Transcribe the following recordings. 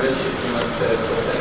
Rich, if you want to go ahead.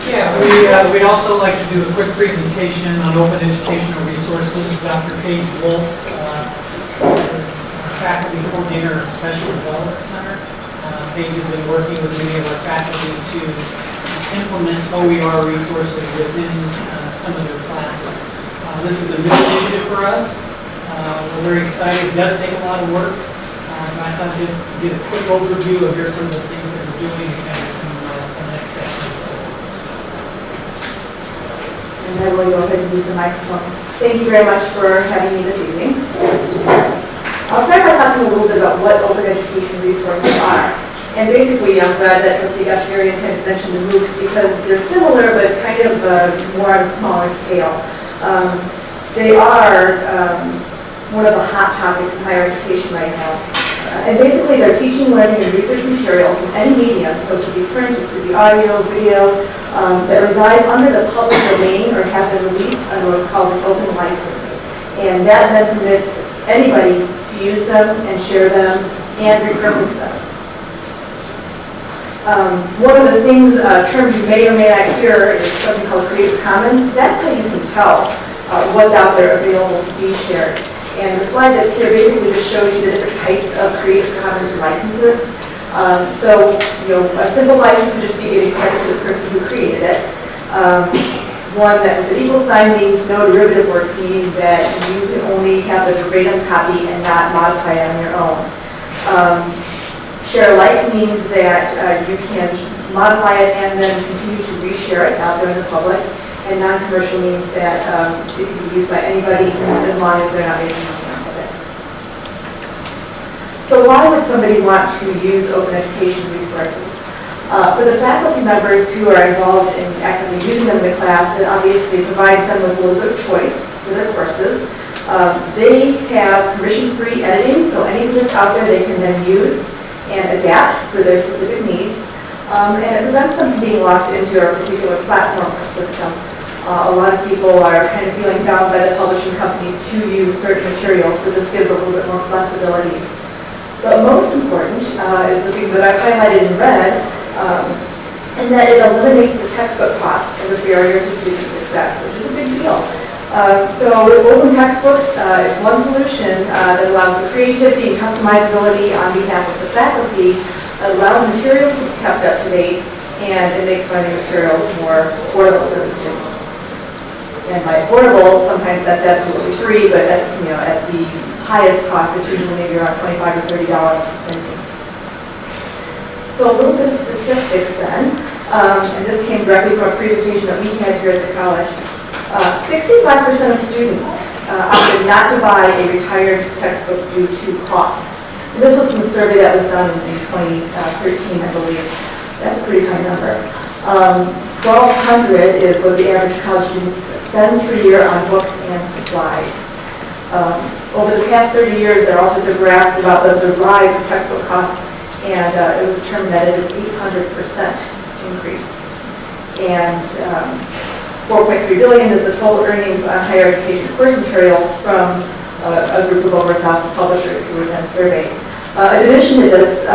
Yeah, we'd also like to do a quick presentation on open educational resources. Dr. Paige Wolf is faculty coordinator of Professional Development Center. Paige has been working with many of our faculty to implement OER resources within some of their classes. This is a new initiative for us. We're very excited. It does take a lot of work. I thought just to get a quick overview of here's some of the things that we're doing and kind of some next steps. And I will go ahead and use the microphone. Thank you very much for having me this evening. I'll start by talking a little bit about what open education resources are. And basically, I'm glad that Trustee Gasharian had mentioned the MOOCs because they're similar but kind of more on a smaller scale. They are one of the hot topics in higher education right now. And basically, they're teaching, learning, and research material from any medium, so it could be print, it could be audio, video, that reside under the public domain or have been released under what's called an open license. And that then permits anybody to use them and share them and repurpose them. One of the things, terms you may or may not hear is something called Creative Commons. That's how you can tell what's out there available to be shared. And the slide that's here basically just shows you the different types of Creative Commons licenses. So, a simple license would just be giving credit to the person who created it. One that with an equal sign means no derivative works, meaning that you can only have the verbatim copy and not modify it on your own. Share alike means that you can modify it and then continue to reshare it out there in the public. And non-commercial means that it can be used by anybody as long as they're not making money off of it. So why would somebody want to use open education resources? For the faculty members who are involved in actively using them in the class, it obviously provides them with a little bit of choice for their courses. They have permission-free editing, so anything that's out there they can then use and adapt for their specific needs. And it prevents them from being locked into a particular platform or system. A lot of people are kind of feeling bound by the publishing companies to use certain materials, so this gives a little bit more flexibility. But most important is the thing that I've highlighted in red, and that it eliminates the textbook cost as a barrier to student success, which is a big deal. So with open textbooks, it's one solution that allows the creativity and customizability on behalf of the faculty. It allows materials to be kept up to date, and it makes learning materials more affordable for the students. And by affordable, sometimes that's absolutely free, but at the highest cost, it's usually maybe around $25 or $30 for printing. So a little bit of statistics then, and this came directly from a presentation that we had here at the college. 65% of students opted not to buy a retired textbook due to cost. And this was from a survey that was done in 2013, I believe. That's a pretty high number. 1,200 is what the average college student spends per year on books and supplies. Over the past 30 years, there are all sorts of graphs about the rise of textbook costs, and it was determined that it is 800% increase. And 4.3 billion is the total earnings on higher education course materials from a group of over 1,000 publishers who were then surveyed. In addition to this,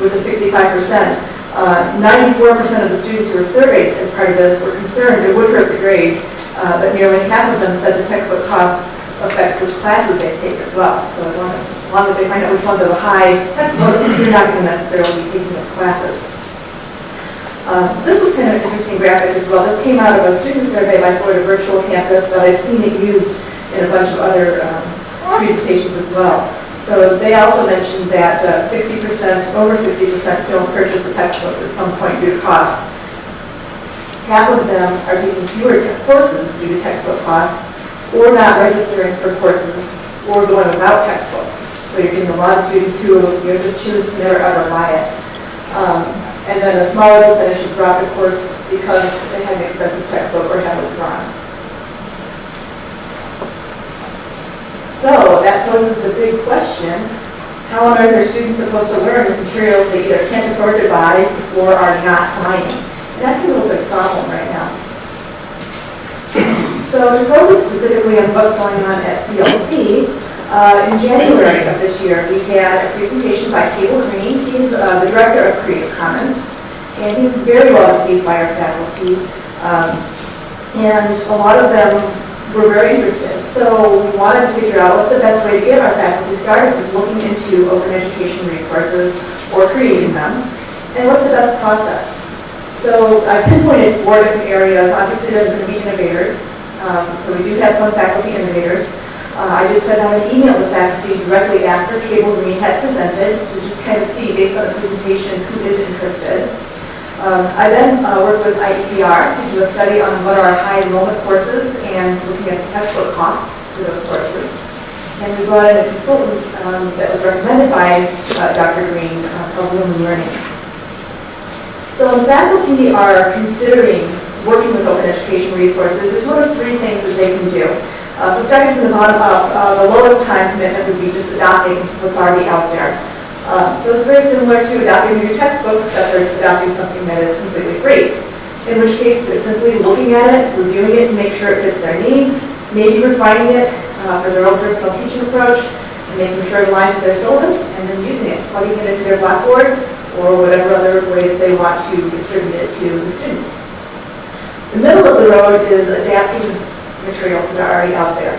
with the 65%, 94% of the students who were surveyed as part of this were concerned it would hurt the grade, but nearly half of them said the textbook costs affects which classes they take as well. So as long as they find out which ones are the high textbooks, you're not going to necessarily be taking those classes. This was kind of an interesting graphic as well. This came out of a student survey by Florida Virtual Campus, but I've seen it used in a bunch of other presentations as well. So they also mentioned that 60%, over 60% don't purchase the textbooks at some point due to cost. Half of them are taking fewer courses due to textbook costs, or not registering for courses, or going without textbooks. So you're getting a lot of students who just choose to never ever buy it. And then a smaller percentage have dropped a course because they had an expensive textbook or have withdrawn. So that poses the big question, how on earth are students supposed to learn with materials they either can't afford to buy or are not buying? And that's a little bit of a problem right now. So to focus specifically on what's going on at CLC, in January of this year, we had a presentation by Cable Green. He's the director of Creative Commons. And he was very well received by our faculty. And a lot of them were very interested. So we wanted to figure out what's the best way to get our faculty started with looking into open education resources or creating them, and what's the best process. So I pinpointed 4 different areas. Obviously, there's going to be innovators. So we do have some faculty innovators. I did send out an email to faculty directly after Cable Green had presented to just kind of see, based on the presentation, who is interested. I then worked with IEPR to do a study on what are our high enrollment courses and looking at the textbook costs for those courses. And we brought in a consultant that was recommended by Dr. Green called Lumen Learning. So when faculty are considering working with open education resources, there's sort of 3 things that they can do. So starting from the bottom up, the lowest time commitment would be just adopting what's already out there. So it's very similar to adopting your textbook, except they're adopting something that is completely free. In which case, they're simply looking at it, reviewing it to make sure it fits their needs, maybe refining it for their own personal teaching approach, and making sure it aligns with their syllabus, and then using it, plugging it into their Blackboard, or whatever other way that they want to distribute it to the students. The middle of the road is adapting materials that are already out there.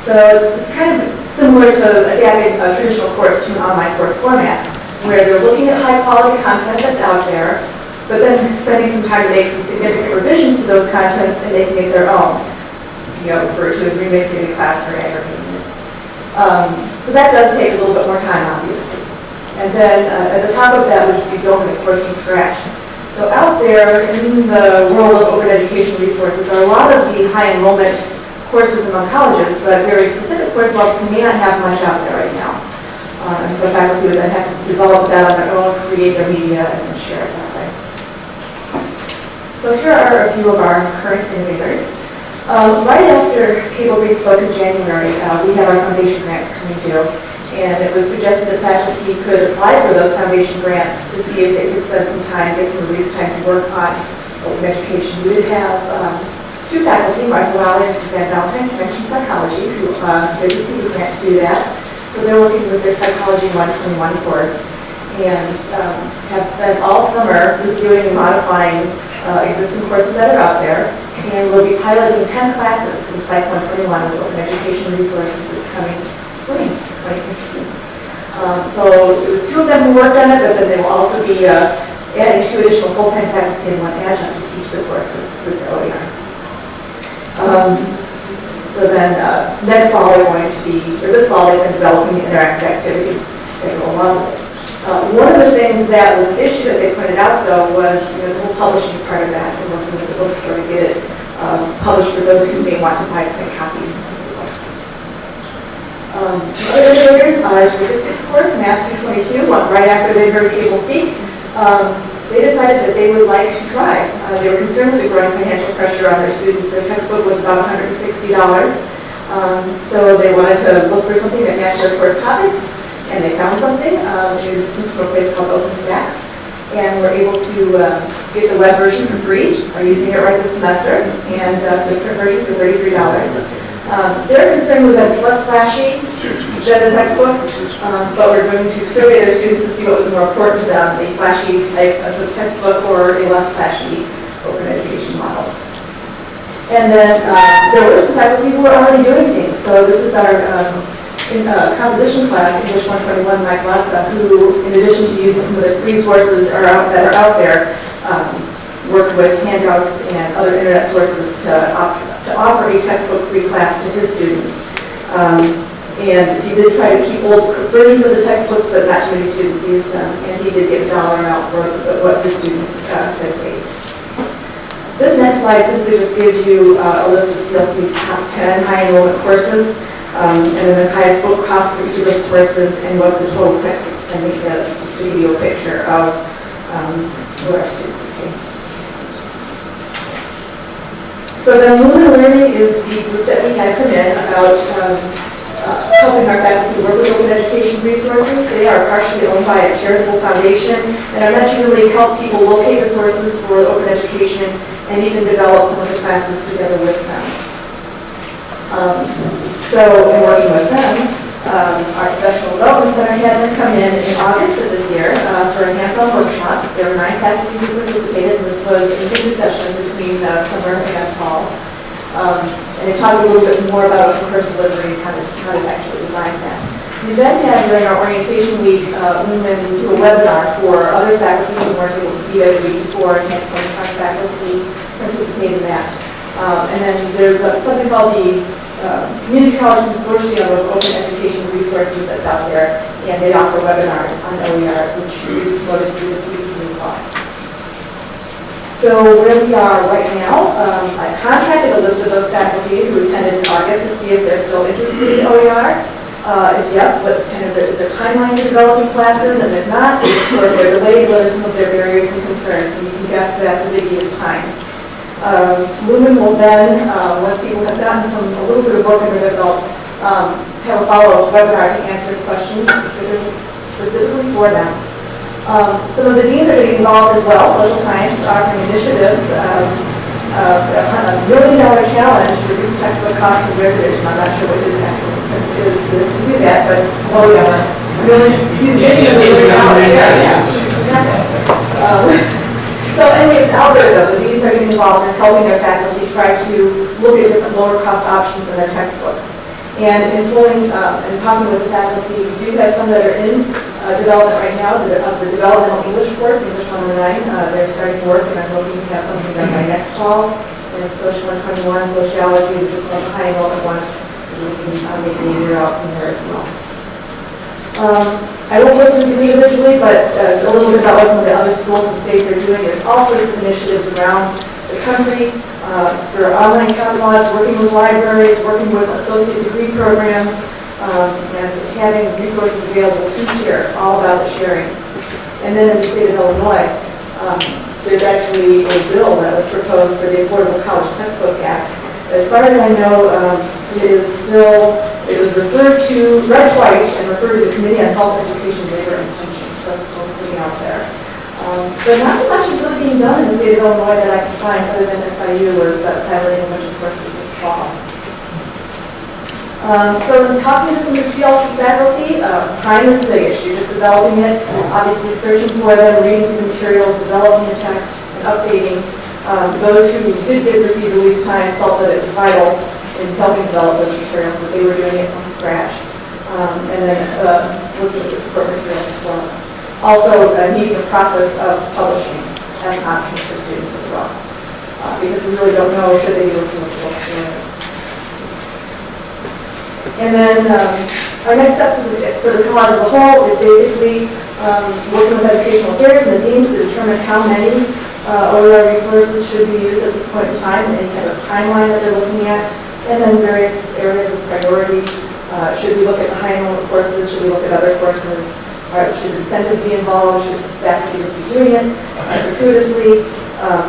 So it's kind of similar to adapting a traditional course to an online course format, where they're looking at high quality content that's out there, but then spending some time to make some significant revisions to those contents and making it their own. Refer to as remixing the class or aggregating it. So that does take a little bit more time, obviously. And then at the top of that would just be building a course from scratch. So out there in the world of open education resources are a lot of the high enrollment courses among colleges, but very specific course levels may not have much out there right now. And so faculty would then have to develop that on their own, create their media, and share it that way. So here are a few of our current innovators. Right after Cable Green spoke in January, we have our foundation grants coming due, and it was suggested that faculty could apply for those foundation grants to see if they could spend some time, get some release time to work on open education. We would have 2 faculty, Martha Lally and Suzanne Valentine, Connection Psychology, who did receive a grant to do that. So they're working with their Psychology 121 course, and have spent all summer reviewing and modifying existing courses that are out there, and we'll be piloting 10 classes in Psych 121 with open education resources this coming spring, 2015. So it was 2 of them who worked on it, but then they will also be adding 2 additional full-time faculty and 1 adjunct to teach the courses with the OER. So then next fall they're going to be, or this fall they've been developing the interactive activities that go along with it. One of the things that was an issue that they pointed out, though, was the whole publishing part of that, and working with the bookstore to get it published for those who may want to buy print copies. Other innovators, statistics course, Math 222, right after they heard Cable speak, they decided that they would like to try. They were concerned with the growing financial pressure on their students. Their textbook was about $160, so they wanted to look for something that matched their course topics. And they found something. It was from a place called OpenStax, and we're able to get the web version for free. Are using it right this semester, and the print version for $33. Their concern was that it's less flashy than the textbook, but we're going to survey their students to see what was more important to them: the flashy, expensive textbook, or a less flashy open education model. And then there were some faculty who were already doing things. So this is our composition class, English 121, Mike Lassa, who, in addition to using some of the resources that are out there, worked with handouts and other internet sources to offer a textbook-free class to his students. And he did try to keep old versions of the textbooks, but not too many students used them, and he did get a dollar amount for what his students could save. This next slide simply just gives you a list of CLC's top 10 high enrollment courses. And then the highest book cost for each of those courses and what the total textbook spending is, just to give you a picture of what our students pay. So then Lumen Learning is the group that we had come in about helping our faculty work with open education resources. They are partially owned by a charitable foundation and are meant to really help people locate the sources for open education and even develop some of the classes together with them. So in working with them, our Professional Development Center had them come in August of this year for a hands-on workshop. There were 9 faculty who participated, and this was an interview session between summer and fall. And they talked a little bit more about course delivery and how to actually design that. We then had, during our orientation week, women do a webinar for other faculty who weren't able to be there the week before, and had 25 faculty participate in that. And then there's something called the Community College Consortium of Open Education Resources that's out there, and they offer webinars on OER, which we promoted through the PDC as well. So where we are right now, I contacted a list of those faculty who attended in August to see if they're still interested in OER. If yes, what kind of is their timeline to developing classes, and if not, of course they're delayed, what are some of their barriers and concerns, and you can guess that the biggie is time. Lumen will then, once people have gotten a little bit of work under their belt, have a follow-up webinar to answer questions specifically for them. Some of the deans are getting involved as well. Social science is offering initiatives. A $1 million challenge to reduce textbook costs and derivatives. I'm not sure what it is to do that, but he's getting $1 million. So anyway, it's out there though. The deans are getting involved in helping their faculty try to look at different lower cost options in their textbooks. And in pulling and talking with the faculty, we do have some that are in development right now, the developmental English course, English 109. They're starting to work, and I'm hoping to have something done by next fall. And Social 121, Sociology, which is one of the high enrollment ones, we can make a year out from there as well. I won't go through these individually, but a little bit about what some of the other schools and states are doing. There's all sorts of initiatives around the country for online catalogs, working with libraries, working with associate degree programs, and having resources available to share, all about the sharing. And then in the state of Illinois, there's actually a bill that was proposed for the Affordable College Textbook Act. As far as I know, it was read twice and referred to the Committee on Health, Education, Labor, and Pensions, so it's still sitting out there. But not much is really being done in the state of Illinois that I can find other than SIU was piloting a bunch of courses this fall. So in talking to some of the CLC faculty, time is the big issue, just developing it, obviously searching for them, reading through the materials, developing the text, and updating. Those who did receive release time felt that it was vital in helping develop those materials, but they were doing it from scratch. And then looking at the support materials as well. Also, needing the process of publishing as an option for students as well. Because we really don't know should they be looking at the books or not. And then our next steps for the college as a whole is basically working with educational affairs and the deans to determine how many OER resources should be used at this point in time, and any kind of timeline that they're looking at, and then various areas of priority. Should we look at the high enrollment courses? Should we look at other courses? Should incentives be involved? Should faculty just be doing it gratuitously?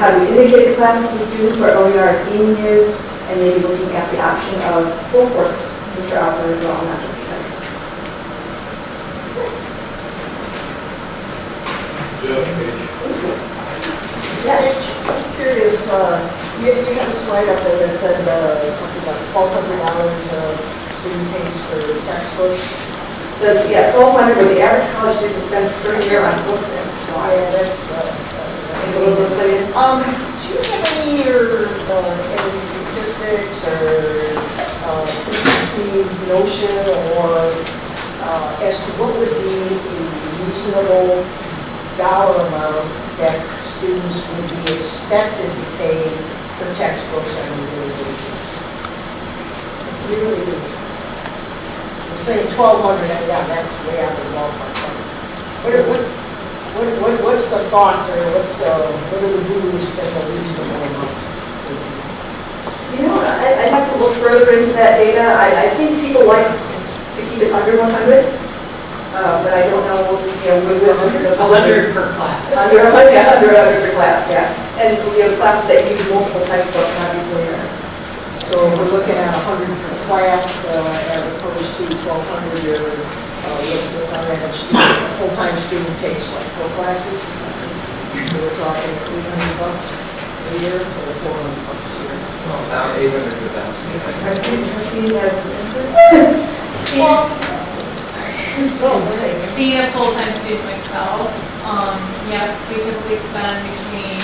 How do we indicate the classes to students where OER is being used? And maybe looking at the option of full courses, which are out there as well, not just Yes. I'm curious, you had a slide up there that said something like $1,200 student pays for textbooks. Yeah, $1,200 where the average college student spends per year on books and Why, that's amazing. do you have any statistics or preconceived notion or as to what would be a reasonable dollar amount that students would be expected to pay for textbooks on a yearly basis? Yearly basis. I'm saying $1,200, yeah, that's way out of the ballpark. What's the thought, or what are the rules that are reasonable amount? You know, I'd have to look further into that data. I think people like to keep it under 100. But I don't know, we'll 100 per class. Under 100 per class, yeah. And we have classes that use multiple textbooks, obviously. So if we're looking at 100 per class as opposed to 1,200, what our average full-time student takes, what, 4 classes? So we're talking $300 a year or $400 a year? Well, about 800 to 1,000. Our student trustee has some input. Well, No, say. Being a full-time student myself, yes, we typically spend between